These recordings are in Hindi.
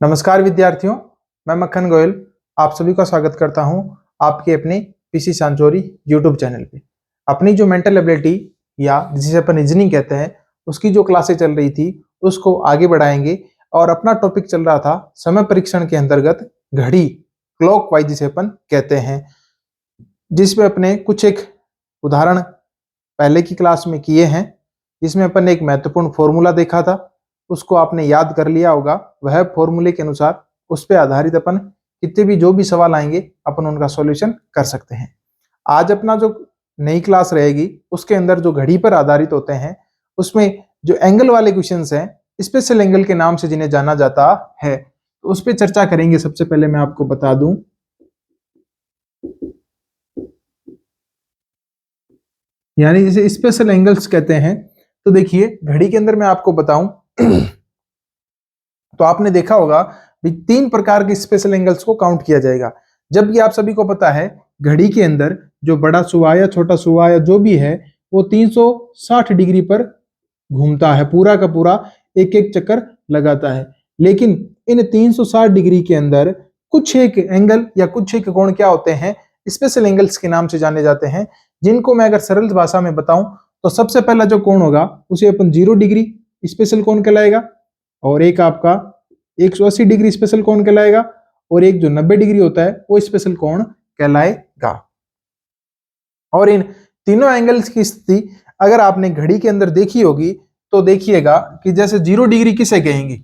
नमस्कार विद्यार्थियों, मैं मक्खन गोयल आप सभी का स्वागत करता हूं आपके अपने पीसी सांचोरी यूट्यूब चैनल पे। अपनी जो मेंटल एबिलिटी या जिसे अपन रीजनिंग कहते हैं उसकी जो क्लासें चल रही थी उसको आगे बढ़ाएंगे और अपना टॉपिक चल रहा था समय परीक्षण के अंतर्गत घड़ी, क्लॉक वाइज जिसे अपन कहते हैं, जिसमें अपने कुछ एक उदाहरण पहले की क्लास में किए हैं, जिसमें अपन ने एक महत्वपूर्ण फॉर्मूला देखा था, उसको आपने याद कर लिया होगा। वह फॉर्मूले के अनुसार उस पर आधारित अपन कितने भी जो भी सवाल आएंगे अपन उनका सॉल्यूशन कर सकते हैं। आज अपना जो नई क्लास रहेगी उसके अंदर जो घड़ी पर आधारित होते हैं उसमें जो एंगल वाले क्वेश्चंस हैं, स्पेशल एंगल के नाम से जिन्हें जाना जाता है, तो उस पर चर्चा करेंगे। सबसे पहले मैं आपको बता दूं, यानी जिसे स्पेशल एंगल्स कहते हैं। तो देखिए घड़ी के अंदर मैं आपको बताऊं तो आपने देखा होगा भी 3 प्रकार के स्पेशल एंगल्स को काउंट किया जाएगा। जबकि आप सभी को पता है घड़ी के अंदर जो बड़ा सुआ या छोटा सुआ या जो भी है वो 360 डिग्री पर घूमता है, पूरा का पूरा एक एक चक्कर लगाता है। लेकिन इन 360 डिग्री के अंदर कुछ एक एंगल या कुछ एक कोण क्या होते हैं, स्पेशल एंगल्स के नाम से जाने जाते हैं, जिनको मैं अगर सरल भाषा में बताऊं तो सबसे पहला जो कोण होगा उसे अपन 0 डिग्री स्पेशल कोण कहलाएगा, और एक आपका 180 डिग्री स्पेशल कोण कहलाएगा, और एक जो 90 डिग्री होता है वो स्पेशल कोण कहलाएगा। और इन तीनों एंगल्स की स्थिति अगर आपने घड़ी के अंदर देखी होगी तो देखिएगा कि जैसे 0 डिग्री किसे कहेंगे,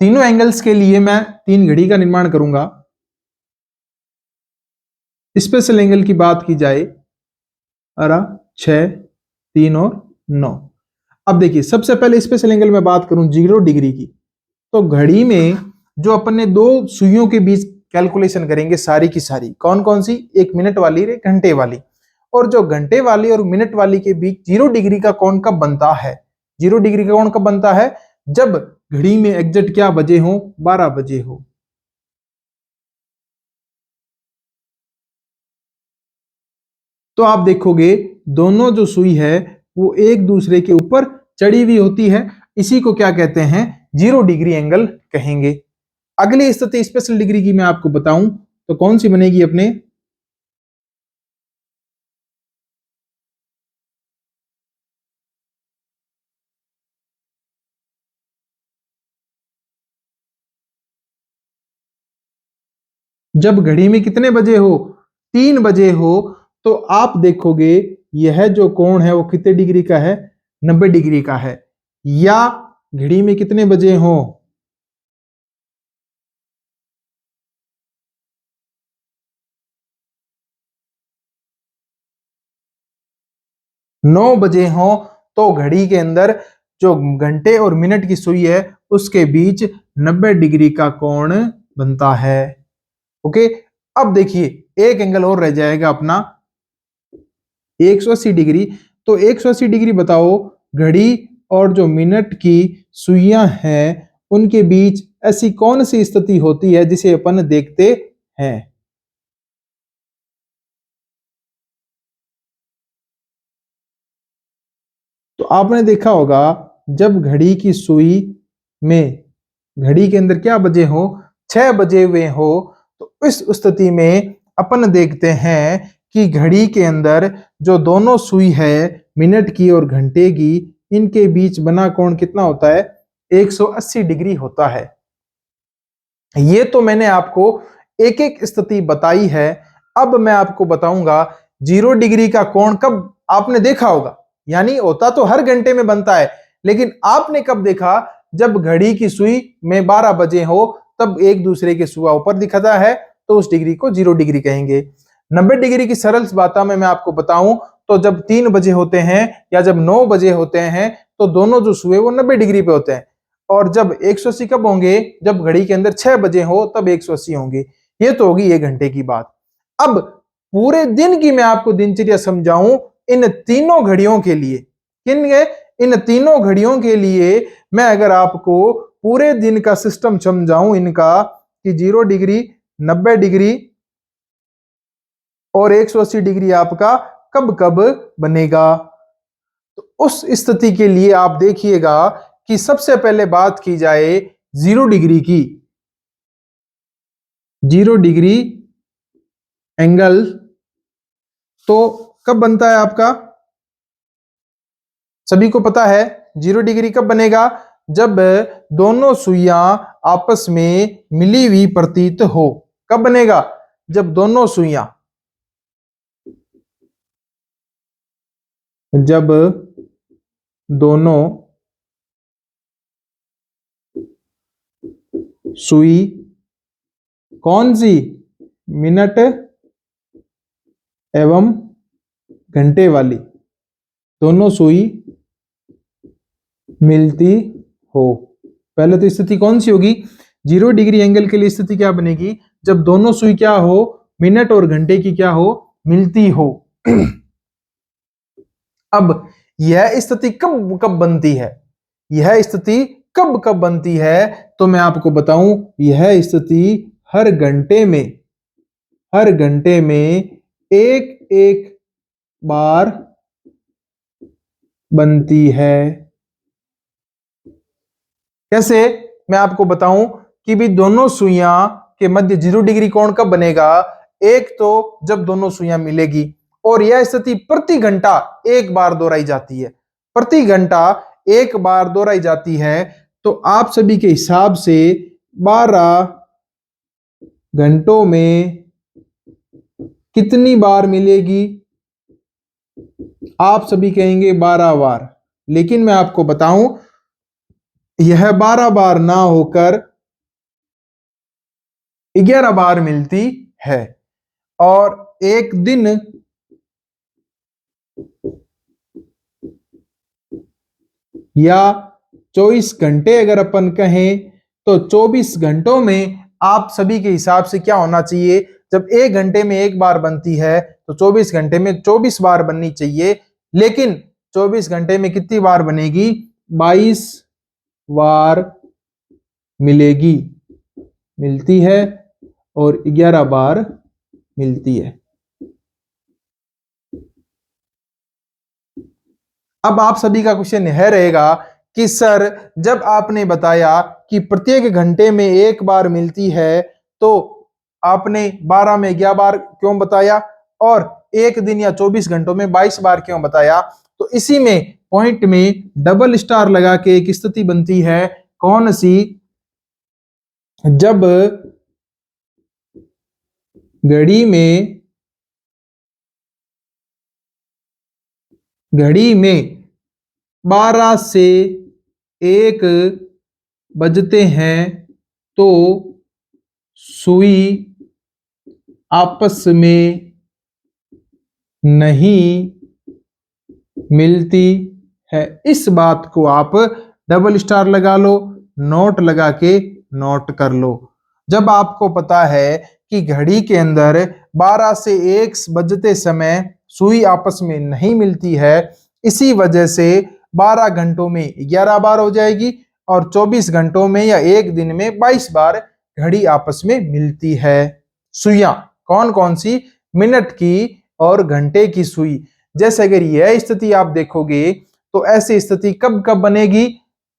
तीनों एंगल्स के लिए मैं 3 घड़ी का निर्माण करूंगा। स्पेशल एंगल की बात की जाए 6, 3 और 9। अब देखिए सबसे पहले स्पेशल एंगल में बात करूं 0 डिग्री की, तो घड़ी में जो अपन ने 2 सुइयों के बीच कैलकुलेशन करेंगे सारी की सारी, कौन कौन सी, एक मिनट वाली एक घंटे वाली, और जो घंटे वाली और मिनट वाली के बीच 0 डिग्री का कोण कब बनता है, 0 डिग्री का कोण कब बनता है, जब घड़ी में एग्जैक्ट क्या बजे हो, 12 बजे हो। तो आप देखोगे दोनों जो सुई है वो एक दूसरे के ऊपर चढ़ी हुई होती है, इसी को क्या कहते हैं, 0 डिग्री एंगल कहेंगे। अगली स्थिति स्पेशल डिग्री की मैं आपको बताऊं तो कौन सी बनेगी अपने, जब घड़ी में कितने बजे हो, 3 बजे हो, तो आप देखोगे यह जो कोण है वो कितने डिग्री का है, 90 डिग्री का है। या घड़ी में कितने बजे हो, 9 बजे हो, तो घड़ी के अंदर जो घंटे और मिनट की सुई है उसके बीच 90 डिग्री का कोण बनता है। ओके, अब देखिए एक एंगल और रह जाएगा अपना 180 डिग्री। तो 180 डिग्री बताओ, घड़ी और जो मिनट की सुइयां हैं उनके बीच ऐसी कौन सी स्थिति होती है जिसे अपन देखते हैं। तो आपने देखा होगा जब घड़ी की सुई में, घड़ी के अंदर क्या बजे हो, 6 बजे हुए हो, तो इस स्थिति में अपन देखते हैं कि घड़ी के अंदर जो दोनों सुई है मिनट की और घंटे की, इनके बीच बना कोण कितना होता है, 180 डिग्री होता है। ये तो मैंने आपको एक एक स्थिति बताई है। अब मैं आपको बताऊंगा 0 डिग्री का कोण कब आपने देखा होगा, यानी होता तो हर घंटे में बनता है, लेकिन आपने कब देखा, जब घड़ी की सुई में 12 बजे हो, तब एक दूसरे के सुआ ऊपर दिखता है, तो उस डिग्री को 0 डिग्री कहेंगे। 90 डिग्री की सरल बात में मैं आपको बताऊं तो जब 3 बजे होते हैं या जब 9 बजे होते हैं तो दोनों जो सुए वो 90 डिग्री पे होते हैं, और जब 180 कब होंगे, जब घड़ी के अंदर 6 बजे हो तब 180 होंगे। ये तो होगी 1 घंटे की बात। अब पूरे दिन की मैं आपको दिनचर्या समझाऊं इन तीनों घड़ियों के लिए, किन है, इन तीनों घड़ियों के लिए मैं अगर आपको पूरे दिन का सिस्टम समझाऊं इनका, कि 0 डिग्री, 90 डिग्री और 180 डिग्री आपका कब कब बनेगा। तो उस स्थिति के लिए आप देखिएगा कि सबसे पहले बात की जाए 0 डिग्री की। 0 डिग्री एंगल तो कब बनता है आपका? सभी को पता है 0 डिग्री कब बनेगा? जब दोनों सुइयां आपस में मिली हुई प्रतीत हो। कब बनेगा? जब दोनों सुइयां सुई कौन सी? मिनट एवं घंटे वाली, दोनों सुई मिलती हो। पहले तो स्थिति कौन सी होगी? 0 डिग्री एंगल के लिए स्थिति क्या बनेगी? जब दोनों सुई क्या हो? मिनट और घंटे की क्या हो? मिलती हो। अब यह स्थिति कब कब बनती है? यह स्थिति कब कब बनती है? तो मैं आपको बताऊं, यह स्थिति हर घंटे में एक एक बार बनती है। कैसे? मैं आपको बताऊं कि भी दोनों सुइयां के मध्य 0 डिग्री कोण कब बनेगा? एक तो जब दोनों सुइयां मिलेगी, और यह स्थिति प्रति घंटा एक बार दोहराई जाती है। प्रति घंटा एक बार दोहराई जाती है। तो आप सभी के हिसाब से 12 घंटों में कितनी बार मिलेगी? आप सभी कहेंगे 12 बार, लेकिन मैं आपको बताऊं यह 12 बार ना होकर 11 बार मिलती है। और एक दिन या 24 घंटे अगर अपन कहें, तो 24 घंटों में आप सभी के हिसाब से क्या होना चाहिए? जब एक घंटे में एक बार बनती है तो 24 घंटे में 24 बार बननी चाहिए। लेकिन 24 घंटे में कितनी बार बनेगी? 22 बार मिलेगी, मिलती है, और 11 बार मिलती है। अब आप सभी का क्वेश्चन यह रहेगा कि सर, जब आपने बताया कि प्रत्येक घंटे में एक बार मिलती है, तो आपने 12 में 11 बार क्यों बताया, और एक दिन या 24 घंटों में 22 बार क्यों बताया? तो इसी में पॉइंट में डबल स्टार लगा के एक स्थिति बनती है। कौन सी? जब घड़ी में 12 से 1 बजते हैं तो सुई आपस में नहीं मिलती है। इस बात को आप डबल स्टार लगा लो, नोट लगा के नोट कर लो। जब आपको पता है कि घड़ी के अंदर 12 से 1 बजते समय सुई आपस में नहीं मिलती है, इसी वजह से 12 घंटों में 11 बार हो जाएगी, और 24 घंटों में या एक दिन में 22 बार घड़ी आपस में मिलती है। सुइयां कौन कौन सी? मिनट की और घंटे की सुई। जैसे अगर यह स्थिति आप देखोगे, तो ऐसी स्थिति कब कब बनेगी?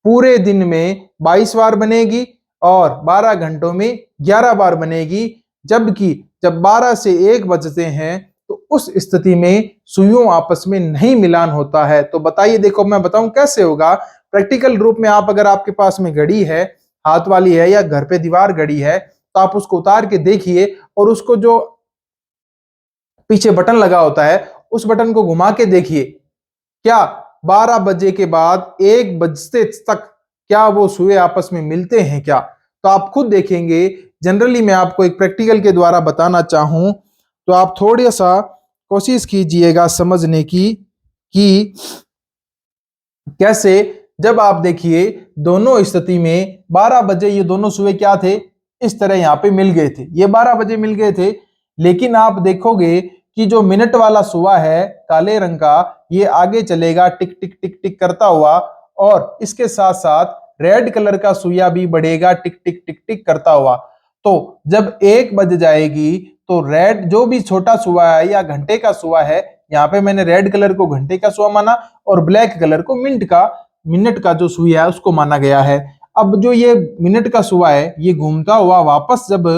पूरे दिन में 22 बार बनेगी, और 12 घंटों में 11 बार बनेगी। जबकि जब 12 से 1 बजते हैं तो उस स्थिति में सुइयों आपस में नहीं मिलान होता है। तो बताइए, देखो मैं बताऊं कैसे होगा। प्रैक्टिकल रूप में आप अगर आपके पास में घड़ी है, हाथ वाली है, या घर पे दीवार घड़ी है, तो आप उसको उतार के देखिए, और उसको जो पीछे बटन लगा होता है उस बटन को घुमा के देखिए, क्या 12 बजे के बाद 1 बजते तक क्या वो सुई आपस में मिलते हैं क्या? तो आप खुद देखेंगे। जनरली मैं आपको एक प्रैक्टिकल के द्वारा बताना चाहूं, तो आप थोड़ा सा कोशिश कीजिएगा समझने की कि कैसे। जब आप देखिए दोनों स्थिति में 12 बजे ये दोनों सुई क्या थे? इस तरह यहाँ पे मिल गए थे, ये 12 बजे मिल गए थे। लेकिन आप देखोगे कि जो मिनट वाला सुआ है काले रंग का, ये आगे चलेगा टिक टिक टिक टिक करता हुआ, और इसके साथ साथ रेड कलर का सुइया भी बढ़ेगा टिक टिक टिक टिक करता हुआ। तो जब 1 बज जाएगी तो रेड जो भी छोटा सुआ है या घंटे का सुआ है यहाँ पे मैंने रेड कलर को घंटे का सुआ माना और ब्लैक कलर को मिनट का जो सुइया है उसको माना गया है। अब जो ये मिनट का सुआ है ये घूमता हुआ वापस जब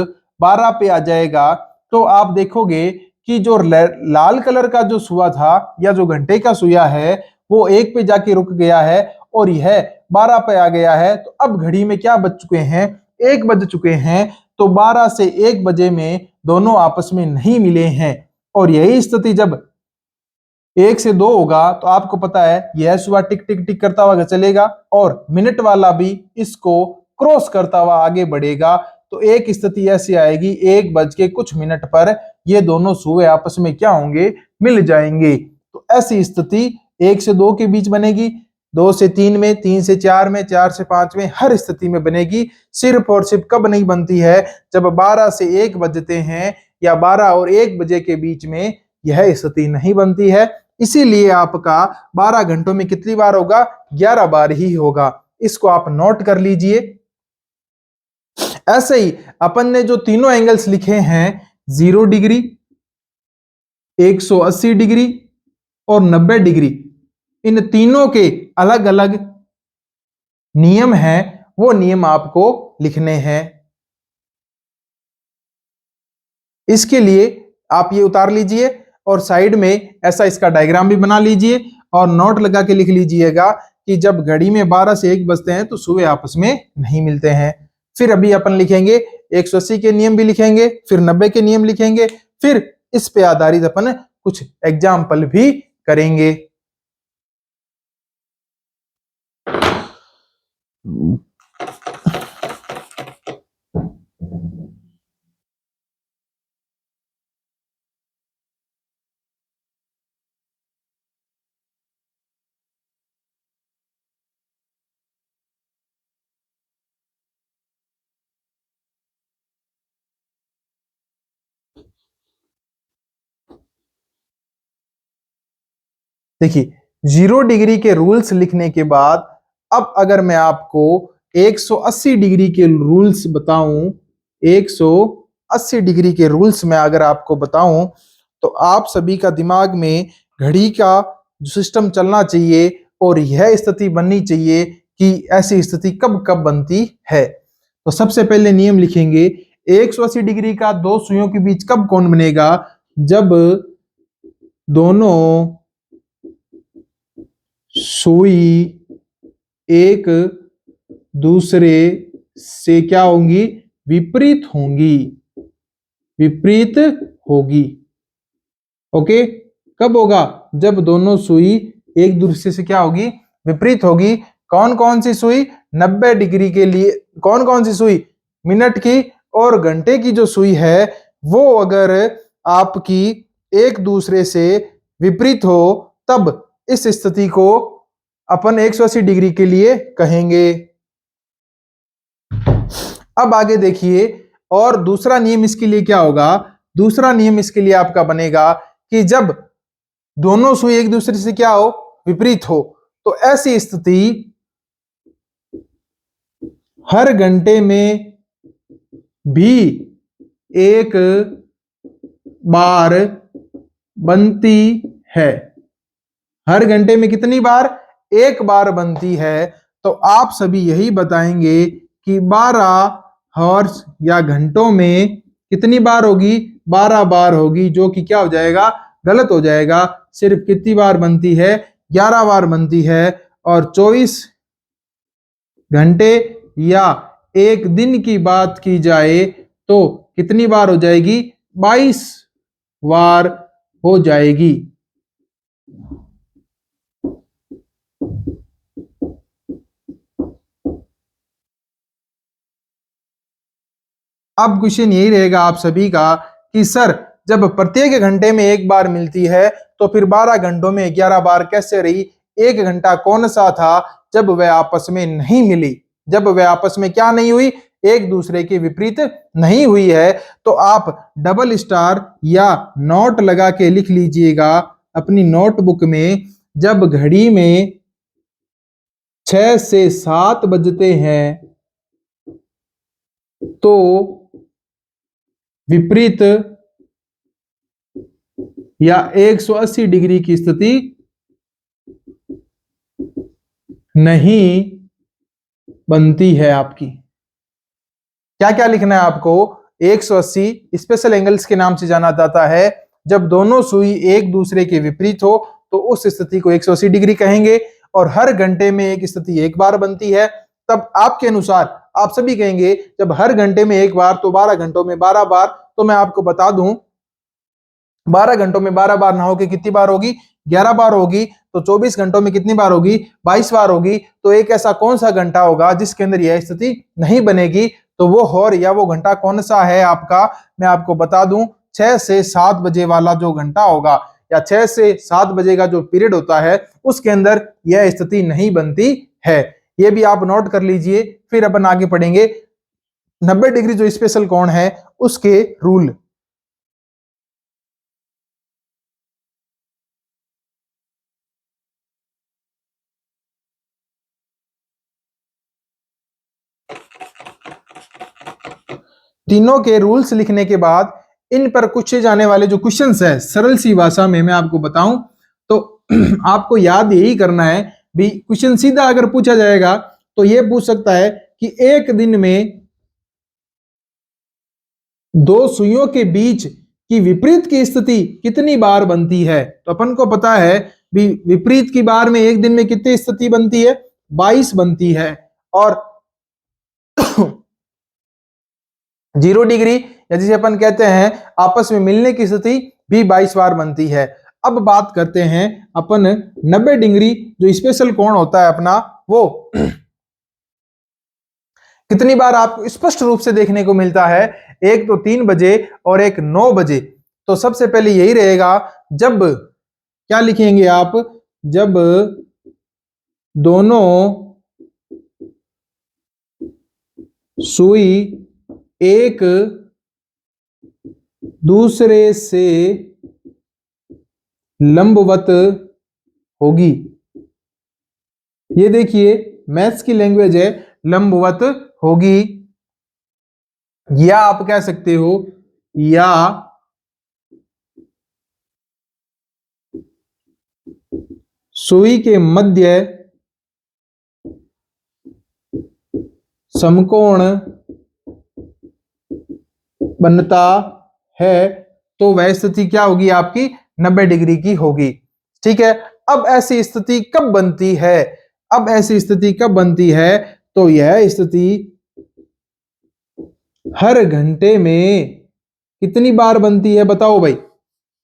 12 पे आ जाएगा तो आप देखोगे कि जो लाल कलर का जो सुआ था या जो घंटे का सुइया है वो 1 पे जाके रुक गया है और यह 12 पे आ गया है। तो अब घड़ी में क्या बज चुके हैं, 1 बज चुके हैं। तो 12 से 1 बजे में दोनों आपस में नहीं मिले हैं और यही स्थिति जब 1 से 2 होगा तो आपको पता है यह सुबह टिक टिक टिक करता हुआ चलेगा और मिनट वाला भी इसको क्रॉस करता हुआ आगे बढ़ेगा। तो एक स्थिति ऐसी आएगी 1 बज के कुछ मिनट पर ये दोनों सुबह आपस में क्या होंगे, मिल जाएंगे। तो ऐसी स्थिति 1 से 2 के बीच बनेगी, 2 से 3 में, 3 से 4 में, 4 से 5 में, हर स्थिति में बनेगी। सिर्फ और सिर्फ कब नहीं बनती है, जब 12 से 1 बजते हैं या 12 और 1 बजे के बीच में यह स्थिति नहीं बनती है। इसीलिए आपका 12 घंटों में कितनी बार होगा, 11 बार ही होगा। इसको आप नोट कर लीजिए। ऐसे ही अपन ने जो तीनों एंगल्स लिखे हैं 0 डिग्री, 180 डिग्री और 90 डिग्री, इन तीनों के अलग अलग नियम हैं, वो नियम आपको लिखने हैं। इसके लिए आप ये उतार लीजिए और साइड में ऐसा इसका डायग्राम भी बना लीजिए और नोट लगा के लिख लीजिएगा कि जब घड़ी में 12 से 1 बजते हैं तो सुबह आपस में नहीं मिलते हैं। फिर अभी अपन लिखेंगे 180 के नियम भी लिखेंगे, फिर 90 के नियम लिखेंगे, फिर इस पे आधारित अपन कुछ एग्जाम्पल भी करेंगे। देखिए 0 डिग्री के रूल्स लिखने के बाद अब अगर मैं आपको 180 डिग्री के रूल्स बताऊं, 180 डिग्री के रूल्स में अगर आपको बताऊं तो आप सभी का दिमाग में घड़ी का जो सिस्टम चलना चाहिए और यह स्थिति बननी चाहिए कि ऐसी स्थिति कब कब बनती है। तो सबसे पहले नियम लिखेंगे 180 डिग्री का दो सुइयों के बीच कब कोण बनेगा, जब दोनों सुई एक दूसरे से क्या होंगी, विपरीत होंगी, विपरीत होगी। ओके, कब होगा, जब दोनों सुई एक दूसरे से क्या होगी, विपरीत होगी। कौन कौन सी सुई, 90 डिग्री के लिए कौन कौन सी सुई, मिनट की और घंटे की जो सुई है वो अगर आपकी एक दूसरे से विपरीत हो तब इस स्थिति को अपन 180 डिग्री के लिए कहेंगे। अब आगे देखिए, और दूसरा नियम इसके लिए क्या होगा, दूसरा नियम इसके लिए आपका बनेगा कि जब दोनों सुई एक दूसरे से क्या हो, विपरीत हो, तो ऐसी स्थिति हर घंटे में भी एक बार बनती है। हर घंटे में कितनी बार, एक बार बनती है। तो आप सभी यही बताएंगे कि 12 हॉर्स या घंटों में कितनी बार होगी, 12 बार होगी, जो कि क्या हो जाएगा, गलत हो जाएगा। सिर्फ कितनी बार बनती है, 11 बार बनती है। और 24 घंटे या एक दिन की बात की जाए तो कितनी बार हो जाएगी, 22 बार हो जाएगी। अब क्वेश्चन यही रहेगा आप सभी का कि सर जब प्रत्येक घंटे में एक बार मिलती है तो फिर 12 घंटों में 11 बार कैसे रही, एक घंटा कौन सा था जब वह आपस में नहीं मिली, जब वह आपस में क्या नहीं हुई, एक दूसरे के विपरीत नहीं हुई है। तो आप डबल स्टार या नोट लगा के लिख लीजिएगा अपनी नोटबुक में, जब घड़ी में 6 से 7 बजते हैं तो विपरीत या 180 डिग्री की स्थिति नहीं बनती है आपकी। क्या क्या लिखना है आपको? 180 स्पेशल एंगल्स के नाम से जाना जाता है। जब दोनों सुई एक दूसरे के विपरीत हो तो उस स्थिति को 180 डिग्री कहेंगे। और हर घंटे में एक स्थिति एक बार बनती है। तब आपके अनुसार आप सभी कहेंगे जब हर घंटे में एक बार तो 12 घंटों में 12 बार। तो मैं आपको बता दूं 12 घंटों में 12 बार ना होके कितनी बार होगी? 11 बार होगी। तो 24 घंटों में कितनी बार होगी? 22 बार होगी। तो एक ऐसा कौन सा घंटा होगा जिसके अंदर यह स्थिति नहीं बनेगी? तो वो हॉर या वो घंटा कौन सा है आपका? मैं आपको बता दूं 6 से 7 बजे वाला जो घंटा होगा या 6 से 7 बजे का जो पीरियड होता है उसके अंदर यह स्थिति नहीं बनती है। ये भी आप नोट कर लीजिए। फिर अपन आगे पढ़ेंगे 90 डिग्री जो स्पेशल कोण है उसके रूल। तीनों के रूल्स लिखने के बाद इन पर पूछे जाने वाले जो क्वेश्चंस है सरल सी भाषा में मैं आपको बताऊं तो आपको याद यही करना है भी। क्वेश्चन सीधा अगर पूछा जाएगा तो ये पूछ सकता है कि एक दिन में दो सुइयों के बीच की विपरीत की स्थिति कितनी बार बनती है? तो अपन को पता है भी विपरीत की बार में एक दिन में कितनी स्थिति बनती है? 22 बनती है। और 0 डिग्री या जिसे अपन कहते हैं आपस में मिलने की स्थिति भी 22 बार बनती है। अब बात करते हैं अपन 90 डिग्री जो स्पेशल कोण होता है अपना वो कितनी बार आपको स्पष्ट रूप से देखने को मिलता है? एक तो 3 बजे और एक 9 बजे। तो सबसे पहले यही रहेगा जब क्या लिखेंगे आप? जब दोनों सुई एक दूसरे से लंबवत होगी। ये देखिए मैथ्स की लैंग्वेज है, लंबवत होगी। या आप कह सकते हो या सुई के मध्य समकोण बनता है तो वह स्थिति क्या होगी आपकी? 90 डिग्री की होगी। ठीक है। अब ऐसी स्थिति कब बनती है? अब ऐसी स्थिति कब बनती है? तो यह स्थिति हर घंटे में कितनी बार बनती है? बताओ भाई,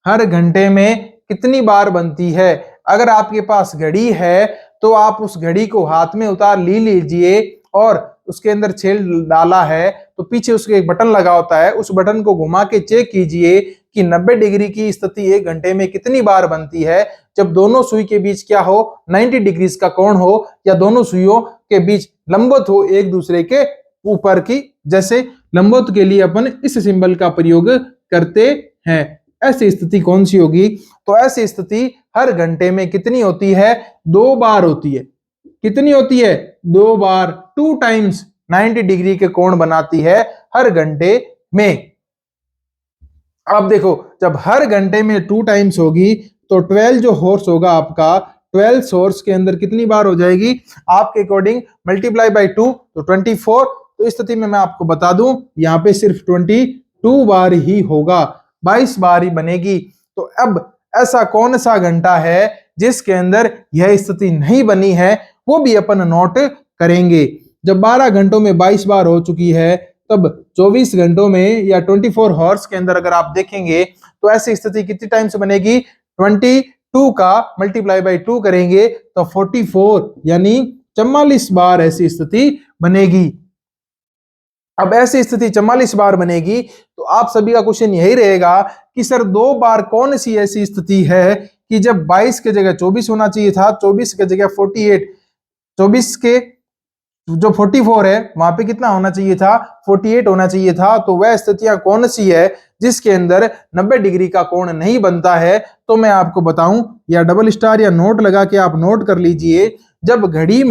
हर घंटे में कितनी बार बनती है? अगर आपके पास घड़ी है तो आप उस घड़ी को हाथ में उतार लीजिए और उसके अंदर छेद डाला है तो पीछे उसके एक बटन लगा होता है, उस बटन को घुमा के चेक कीजिए कि 90 डिग्री की स्थिति एक घंटे में कितनी बार बनती है। जब दोनों सुई के बीच क्या हो? 90 डिग्री का कोण हो या दोनों सुइयों के बीच लंबवत हो एक दूसरे के ऊपर की। जैसे लंबवत के लिए अपन इस सिंबल का प्रयोग करते हैं। ऐसी स्थिति कौन सी होगी? तो ऐसी स्थिति हर घंटे में कितनी होती है? 2 बार होती है। कितनी होती है? 2 बार, 2 टाइम्स 90 डिग्री के कोण बनाती है हर घंटे में। अब देखो जब हर घंटे में 2 टाइम्स होगी तो 12 जो हॉर्स होगा आपका, 12 हॉर्स के अंदर कितनी बार हो जाएगी आपके अकॉर्डिंग? मल्टीप्लाई बाय 2 तो 24। तो इस स्थिति में मैं आपको बता दूं यहाँ पे सिर्फ 22 बार ही होगा, 22 बार ही बनेगी। तो अब ऐसा कौन सा घंटा है जिसके अंदर यह स्थिति नहीं बनी है? वो भी अपन नोट करेंगे। जब 12 घंटों में 22 बार हो चुकी है तब 24 घंटों में या 24 हॉर्स के अंदर अगर आप देखेंगे तो ऐसी स्थिति कितनी टाइम से बनेगी? 22 का मल्टीप्लाई बाय 2 करेंगे तो 44 यानी 44 बार ऐसी स्थिति बनेगी। अब ऐसी स्थिति 44 बार बनेगी तो आप सभी का क्वेश्चन यही रहेगा कि सर 2 बार कौन सी ऐसी स्थिति है कि जब 22 के जगह 24 होना चाहिए था, 24 के जगह 48, 24 के जो 44 है वहां पे कितना होना चाहिए था? 48 होना चाहिए था। तो वह स्थितियां कौन सी है जिसके अंदर 90 डिग्री का कोण नहीं बनता है? तो मैं आपको बताऊं या डबल स्टार या नोट लगा के आप नोट कर लीजिए। जब घड़ी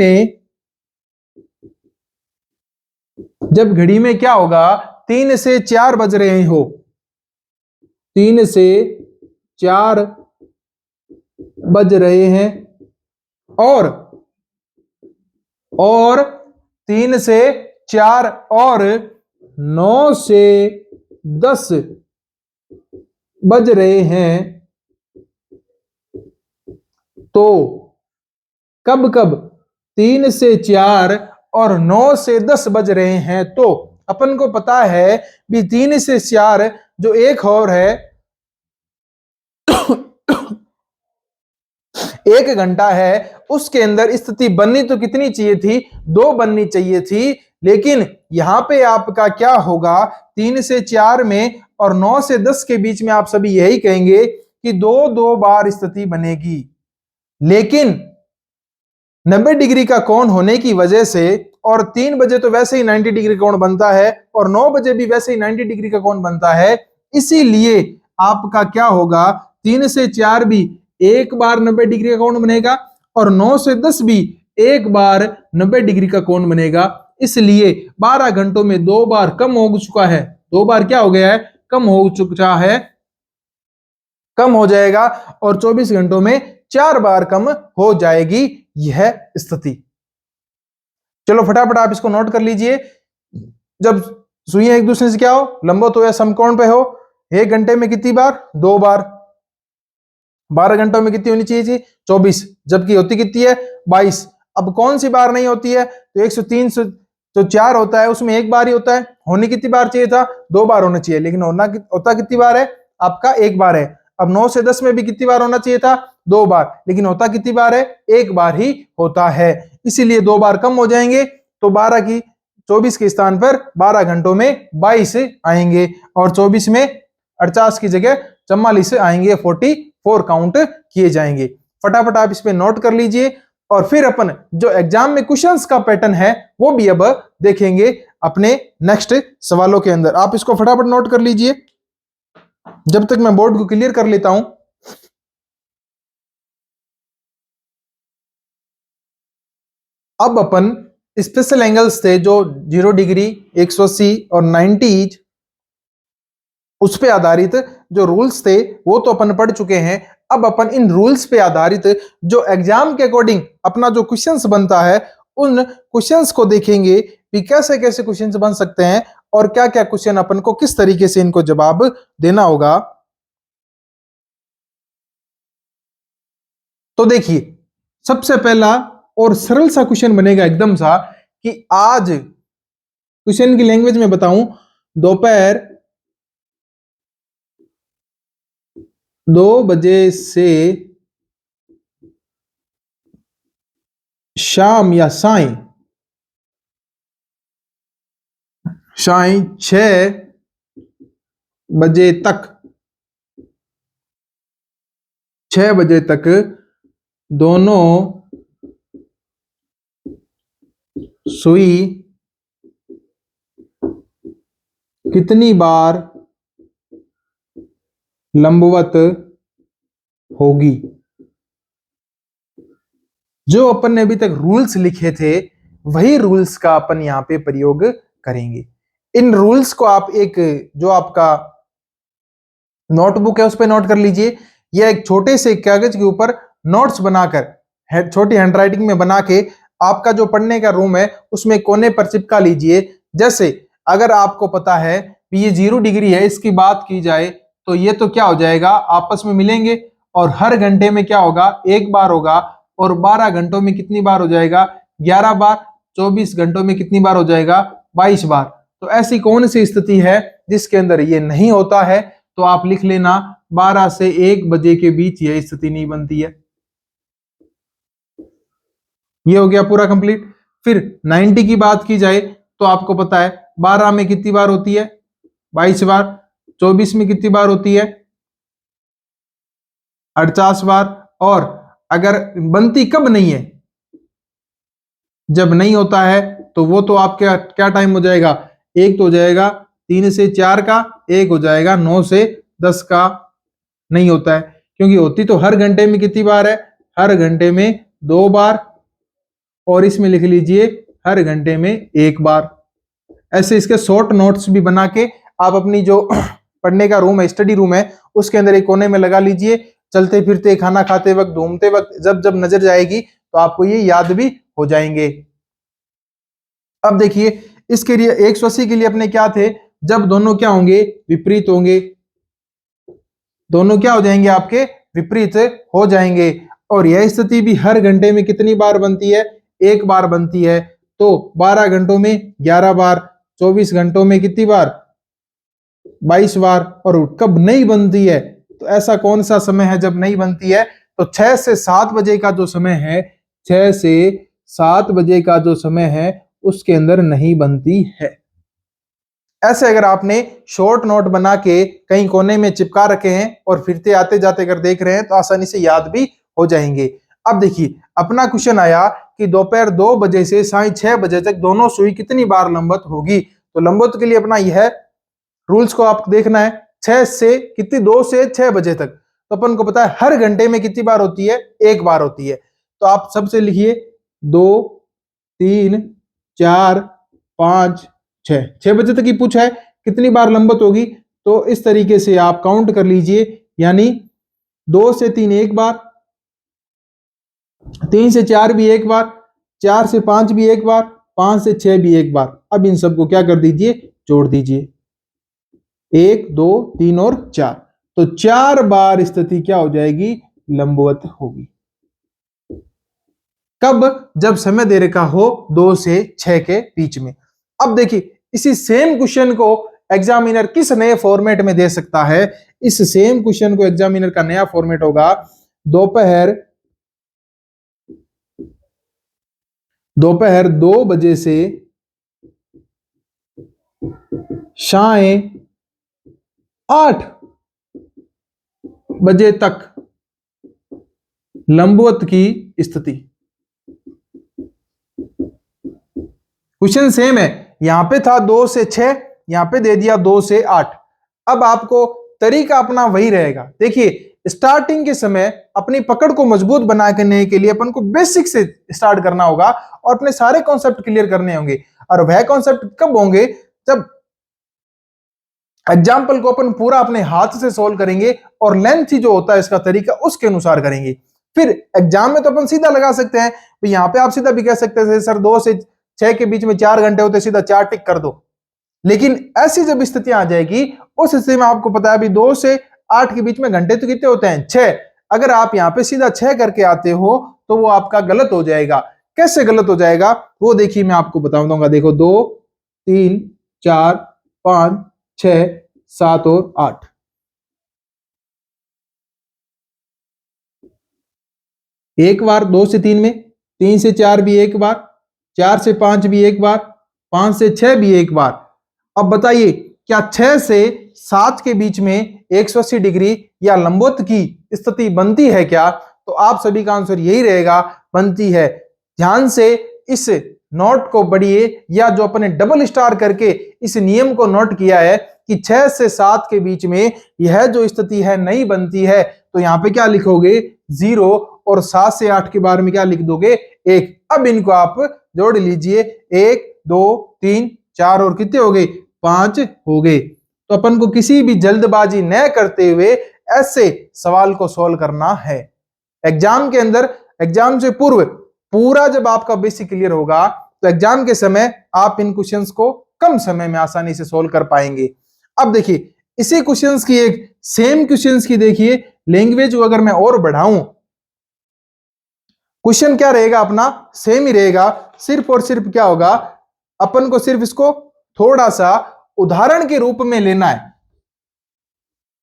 में क्या होगा? 3 से 4 बज रहे हो, 3 से 4 बज रहे हैं और 3 से 4 और 9 से 10 बज रहे हैं, तो कब कब 3 से 4 और 9 से 10 बज रहे हैं, तो अपन को पता है भी 3 से 4 जो एक और है 1 घंटा है, उसके अंदर स्थिति बननी तो कितनी चाहिए थी, 2 बननी चाहिए थी। लेकिन यहां पे आपका क्या होगा, 3 से 4 में और 9 से 10 के बीच में आप सभी यही कहेंगे कि 2 बार स्थिति बनेगी। लेकिन 90 डिग्री का कोण होने की वजह से, और 3 बजे तो वैसे ही 90 डिग्री कोण बनता है और 9 बजे भी वैसे ही 90 डिग्री का कोण बनता है, इसीलिए आपका क्या होगा, 3 से 4 भी एक बार 90 डिग्री का कोण बनेगा और 9 से 10 भी एक बार 90 डिग्री का कोण बनेगा। इसलिए 12 घंटों में 2 बार कम हो चुका है, 2 बार क्या हो गया है, कम हो चुका है, कम हो जाएगा, और 24 घंटों में 4 बार कम हो जाएगी यह स्थिति। चलो फटाफट आप इसको नोट कर लीजिए। जब सुइयां एक दूसरे से क्या हो, लंबवत हो या समकोण पे हो, 1 घंटे में कितनी बार, 2 बार। 12 घंटों में कितनी होनी चाहिए थी, 24, जबकि होती कितनी है, 22। अब कौन सी बार नहीं होती है, तो 103 जो 4 होता है उसमें एक बार ही होता है, होने कितनी बार चाहिए था, 2 बार होना चाहिए, लेकिन होता कितनी बार है, आपका 1 बार है। अब 9 से 10 में भी कितनी बार होना चाहिए था, 2 बार, लेकिन होता कितनी बार है, 1 बार ही होता है। इसीलिए 2 बार कम हो जाएंगे, तो 24 के स्थान पर 12 घंटों में 22 आएंगे, और 24 में 48 की जगह 44 आएंगे, 44 काउंट किए जाएंगे। फटाफट आप इस पे नोट कर लीजिए, और फिर अपन जो एग्जाम में क्वेश्चंस का पैटर्न है वो भी अब देखेंगे अपने नेक्स्ट सवालों के अंदर। आप इसको फटाफट नोट कर लीजिए जब तक मैं बोर्ड को क्लियर कर लेता हूं। अब अपन स्पेशल एंगल्स थे जो 0 डिग्री, 180 और 90 उस पे आधारित जो रूल्स थे वो तो अपन पढ़ चुके हैं। अब अपन इन रूल्स पे आधारित जो एग्जाम के अकॉर्डिंग अपना जो क्वेश्चंस बनता है उन क्वेश्चंस को देखेंगे कि कैसे कैसे क्वेश्चंस बन सकते हैं और क्या क्या क्वेश्चन अपन को किस तरीके से इनको जवाब देना होगा। तो देखिए सबसे पहला और सरल सा क्वेश्चन बनेगा एकदम सा, कि आज क्वेश्चन की लैंग्वेज में बताऊं, दोपहर 2 बजे से शाम या साय 6 बजे तक, 6 बजे तक दोनों सुई कितनी बार लंबवत होगी। जो अपन ने अभी तक रूल्स लिखे थे वही रूल्स का अपन यहां पे प्रयोग करेंगे। इन रूल्स को आप एक जो आपका नोटबुक है उस पर नोट कर लीजिए, या एक छोटे से कागज के ऊपर नोट्स बनाकर छोटी हैंडराइटिंग में बना के आपका जो पढ़ने का रूम है उसमें कोने पर चिपका लीजिए। जैसे अगर आपको पता है कि ये 0 डिग्री है, इसकी बात की जाए तो ये तो क्या हो जाएगा, आपस में मिलेंगे और हर घंटे में क्या होगा, 1 बार होगा, और 12 घंटों में कितनी बार हो जाएगा, 11 बार, 24 घंटों में कितनी बार हो जाएगा, 22 बार। तो ऐसी कौन सी स्थिति है जिसके अंदर ये नहीं होता है, तो आप लिख लेना 12 से 1 बजे के बीच यह स्थिति नहीं बनती है। ये हो गया पूरा कंप्लीट। फिर 90 की बात की जाए तो आपको पता है 12 में कितनी बार होती है, 22 बार, 24 में कितनी बार होती है, 48 बार, और अगर बनती कब नहीं है, जब नहीं होता है तो वो तो आपका क्या टाइम हो जाएगा, एक तो हो जाएगा 3 से 4 का, एक हो जाएगा 9 से 10 का। नहीं होता है क्योंकि होती तो हर घंटे में कितनी बार है, हर घंटे में 2 बार, और इसमें लिख लीजिए हर घंटे में 1 बार। ऐसे इसके शॉर्ट नोट्स भी बना के आप अपनी जो पढ़ने का रूम है, स्टडी रूम है, उसके अंदर एक कोने में लगा लीजिए। चलते फिरते, खाना खाते वक्त, घूमते वक्त जब जब नजर जाएगी तो आपको ये याद भी हो जाएंगे। अब देखिए इसके लिए 180 के लिए अपने क्या थे, जब दोनों क्या होंगे, विपरीत होंगे, दोनों क्या हो जाएंगे, आपके विपरीत हो जाएंगे। और यह स्थिति भी हर घंटे में कितनी बार बनती है, एक बार बनती है। तो 12 घंटों में 11 बार, 24 घंटों में कितनी बार, 22 बार। और कब नहीं बनती है, तो ऐसा कौन सा समय है जब नहीं बनती है, तो 6 से 7 बजे का जो समय है, 6 से 7 बजे का जो समय है उसके अंदर नहीं बनती है। ऐसे अगर आपने शॉर्ट नोट बना के कहीं कोने में चिपका रखे हैं और फिरते आते जाते अगर देख रहे हैं तो आसानी से याद भी हो जाएंगे। अब देखिए अपना क्वेश्चन आया कि दोपहर 2 बजे से साय 6 बजे तक दोनों सुई कितनी बार लंबवत होगी। तो लंबवत के लिए अपना यह रूल्स को आपको देखना है, 6 से कितनी, 2 से 6 बजे तक। तो अपन को पता है हर घंटे में कितनी बार होती है, एक बार होती है। तो आप सबसे लिखिए 2, 3, 4, 5, 6, 6 बजे तक ही पूछा है कितनी बार लंबवत होगी। तो इस तरीके से आप काउंट कर लीजिए, यानी 2 से 3 एक बार, 3 से 4 भी एक बार, 4 से 5 भी एक बार, 5 से 6 भी एक बार। अब इन सबको क्या कर दीजिए, जोड़ दीजिए, 1, 2, 3 और 4। तो 4 बार स्थिति क्या हो जाएगी, लंबवत होगी। कब, जब समय दे रखा हो 2 से 6 के बीच में। अब देखिए इसी सेम क्वेश्चन को एग्जामिनर किस नए फॉर्मेट में दे सकता है। इस सेम क्वेश्चन को एग्जामिनर का नया फॉर्मेट होगा, दोपहर 2 बजे से शाम 8 बजे तक लंबवत की स्थिति। क्वेश्चन सेम है, यहां पे था 2 से 6, यहां पे दे दिया 2 से 8। अब आपको तरीका अपना वही रहेगा। देखिए स्टार्टिंग के समय अपनी पकड़ को मजबूत बनाने के लिए अपन को बेसिक से स्टार्ट करना होगा और अपने सारे कॉन्सेप्ट क्लियर करने होंगे। और वह कॉन्सेप्ट कब होंगे, जब एग्जाम्पल को अपन पूरा अपने हाथ से सोल्व करेंगे और लेंथ ही जो होता है इसका तरीका उसके अनुसार करेंगे। फिर एग्जाम में तो अपन सीधा लगा सकते हैं, तो यहां पे आप सीधा भी कह सकते हैं सर 2 से 6 के बीच में 4 घंटे होते, सीधा 4 टिक कर दो। लेकिन ऐसी जब स्थितियां आ जाएगी उस स्थिति में आपको पता है अभी 2 से 8 के बीच में घंटे तो कितने होते हैं, 6। अगर आप यहां पे सीधा 6 करके आते हो तो वो आपका गलत हो जाएगा। कैसे गलत हो जाएगा वो देखिए मैं आपको बता दूंगा। देखो 2, 3, 4, 5, 6, 7 और 8। एक बार 2 से 3 में, 3 से 4 भी एक बार, 4 से 5 भी एक बार, 5 से 6 भी एक बार। अब बताइए क्या 6 से 7 के बीच में 180 डिग्री या लंबवत की स्थिति बनती है क्या? तो आप सभी का आंसर यही रहेगा, बनती है। ध्यान से इस नोट को पढ़िए, या जो अपने डबल स्टार करके इस नियम को नोट किया है कि 6 से 7 के बीच में यह जो स्थिति है नहीं बनती है, तो यहां पे क्या लिखोगे, 0, और 7 से 8 के बारे में क्या लिख दोगे, 1। अब इनको आप जोड़ लीजिए, 1, 2, 3, 4 और कितने हो गए, 5 हो गए। तो अपन को किसी भी जल्दबाजी न करते हुए ऐसे सवाल को सोल्व करना है। एग्जाम के अंदर, एग्जाम से पूर्व पूरा जब आपका बेसिक क्लियर होगा तो एग्जाम के समय आप इन क्वेश्चंस को कम समय में आसानी से सोल्व कर पाएंगे। अब देखिए इसी क्वेश्चंस की एक सेम क्वेश्चंस की देखिए लैंग्वेज अगर मैं और बढ़ाऊं, क्वेश्चन क्या रहेगा अपना, सेम ही रहेगा। सिर्फ और सिर्फ क्या होगा, अपन को सिर्फ इसको थोड़ा सा उदाहरण के रूप में लेना है।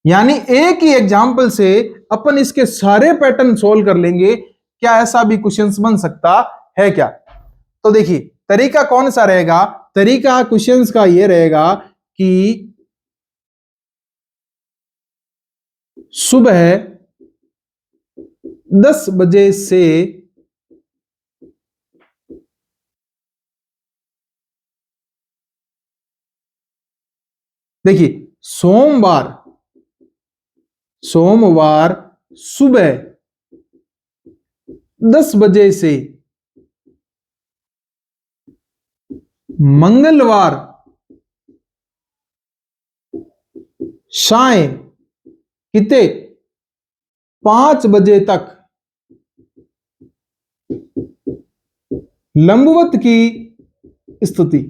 यानी एक ही एग्जाम्पल से अपन इसके सारे पैटर्न सोल्व कर लेंगे। क्या ऐसा भी क्वेश्चंस बन सकता है क्या? तो देखिए तरीका कौन सा रहेगा, तरीका क्वेश्चंस का यह रहेगा कि सुबह 10 बजे से देखिए सोमवार सुबह 10 बजे से मंगलवार शाय कितने 5 बजे तक लंबवत की स्थिति।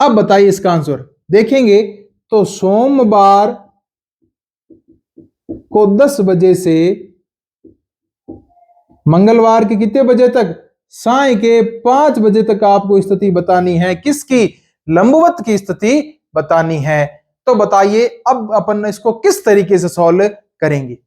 अब बताइए इसका आंसर देखेंगे तो सोमवार को 10 बजे से मंगलवार के कितने बजे तक, साय के 5 बजे तक आपको स्थिति बतानी है, किसकी, लंबवत की स्थिति बतानी है। तो बताइए अब अपन इसको किस तरीके से सॉल्व करेंगे।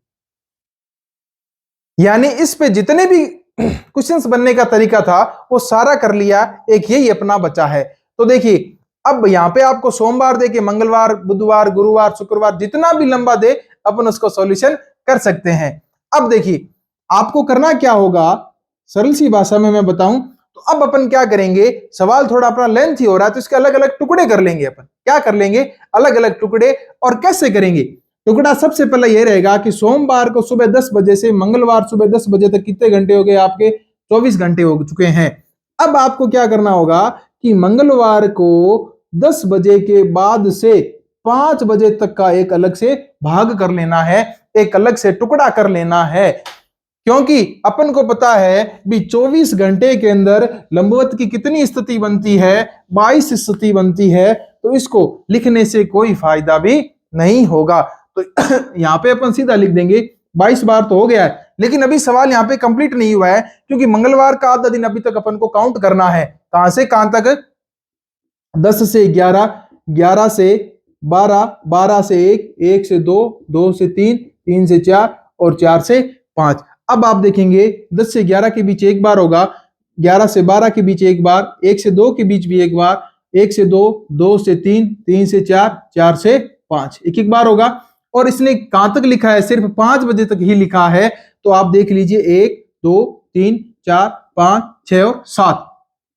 यानी इस पे जितने भी क्वेश्चंस बनने का तरीका था वो सारा कर लिया, एक यही अपना बचा है। तो देखिए अब यहां पे आपको सोमवार दे के मंगलवार, बुधवार, गुरुवार, शुक्रवार जितना भी लंबा दे अपन उसको सॉल्यूशन कर सकते हैं। अब देखिए आपको करना क्या होगा, सरल सी भाषा में मैं बताऊं तो अब अपन क्या करेंगे, सवाल थोड़ा अपना लेंथ ही हो रहा है तो इसके अलग अलग टुकड़े कर लेंगे। अपन क्या कर लेंगे, अलग अलग टुकड़े। और कैसे करेंगे, टुकड़ा सबसे पहले यह रहेगा कि सोमवार को सुबह 10 बजे से मंगलवार सुबह 10 बजे तक कितने घंटे हो गए आपके, 24 घंटे हो चुके हैं। अब आपको क्या करना होगा कि मंगलवार को 10 बजे के बाद से 5 बजे तक का एक अलग से भाग कर लेना है, एक अलग से टुकड़ा कर लेना है। क्योंकि अपन को पता है भी 24 घंटे के अंदर लंबवत की कितनी स्थिति बनती है, 22 स्थिति बनती है। तो इसको लिखने से कोई फायदा भी नहीं होगा। तो यहां पे अपन सीधा लिख देंगे 22 बार तो हो गया है, लेकिन अभी सवाल यहाँ पे कंप्लीट नहीं हुआ है क्योंकि मंगलवार का आधा दिन अभी तक अपन को काउंट करना है। कहां से कहां तक, 10 से 11, 11 से 12, 12 से 1, 1 से 2, 2 से 3, 3 से 4 और 4 से 5। अब आप देखेंगे 10 से 11 के बीच एक बार होगा, 11 से 12 के बीच एक बार, 1 से 2 के बीच भी एक बार, 1 से 2, 2 से 3, 3 से 4, 4 से 5, एक एक बार होगा। और इसने कहां तक लिखा है, सिर्फ 5 बजे तक ही लिखा है। तो आप देख लीजिए 1, 2, 3, 4, 5, 6 और 7।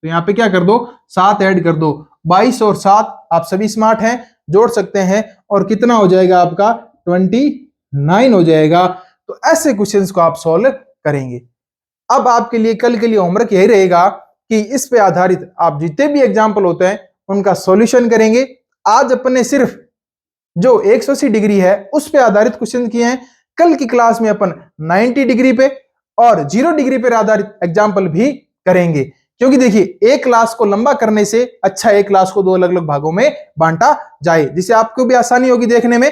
तो यहां पे क्या कर दो, 7 ऐड कर दो। 22 और 7, आप सभी स्मार्ट हैं, जोड़ सकते हैं और कितना हो जाएगा आपका 29 हो जाएगा। तो ऐसे क्वेश्चंस को आप सॉल्व करेंगे। अब आपके लिए कल के लिए होमवर्क यही रहेगा कि इस पे आधारित आप जितने भी एग्जाम्पल होते हैं उनका सॉल्यूशन करेंगे। आज अपने सिर्फ जो 180 डिग्री है उस पे आधारित क्वेश्चन किए हैं। कल की क्लास में अपन 90 डिग्री पे और 0 डिग्री पे आधारित एग्जाम्पल भी करेंगे। क्योंकि देखिए एक क्लास को लंबा करने से अच्छा एक क्लास को 2 अलग अलग भागों में बांटा जाए, जिससे आपको भी आसानी होगी देखने में।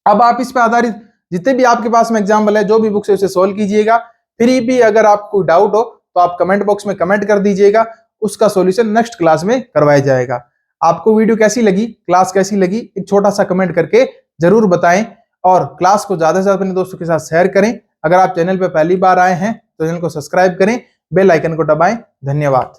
अब आप इस पे आधारित जितने भी आपके पास में एग्जाम्पल है, जो भी बुक से उसे सोल्व कीजिएगा। फिर भी अगर आपको डाउट हो तो आप कमेंट बॉक्स में कमेंट कर दीजिएगा, उसका सॉल्यूशन नेक्स्ट क्लास में करवाया जाएगा। आपको वीडियो कैसी लगी, क्लास कैसी लगी, एक छोटा सा कमेंट करके जरूर बताएं और क्लास को ज्यादा से ज्यादा अपने दोस्तों के साथ शेयर करें। अगर आप चैनल पर पहली बार आए हैं तो चैनल को सब्सक्राइब करें, बेल आइकन को दबाएं। धन्यवाद।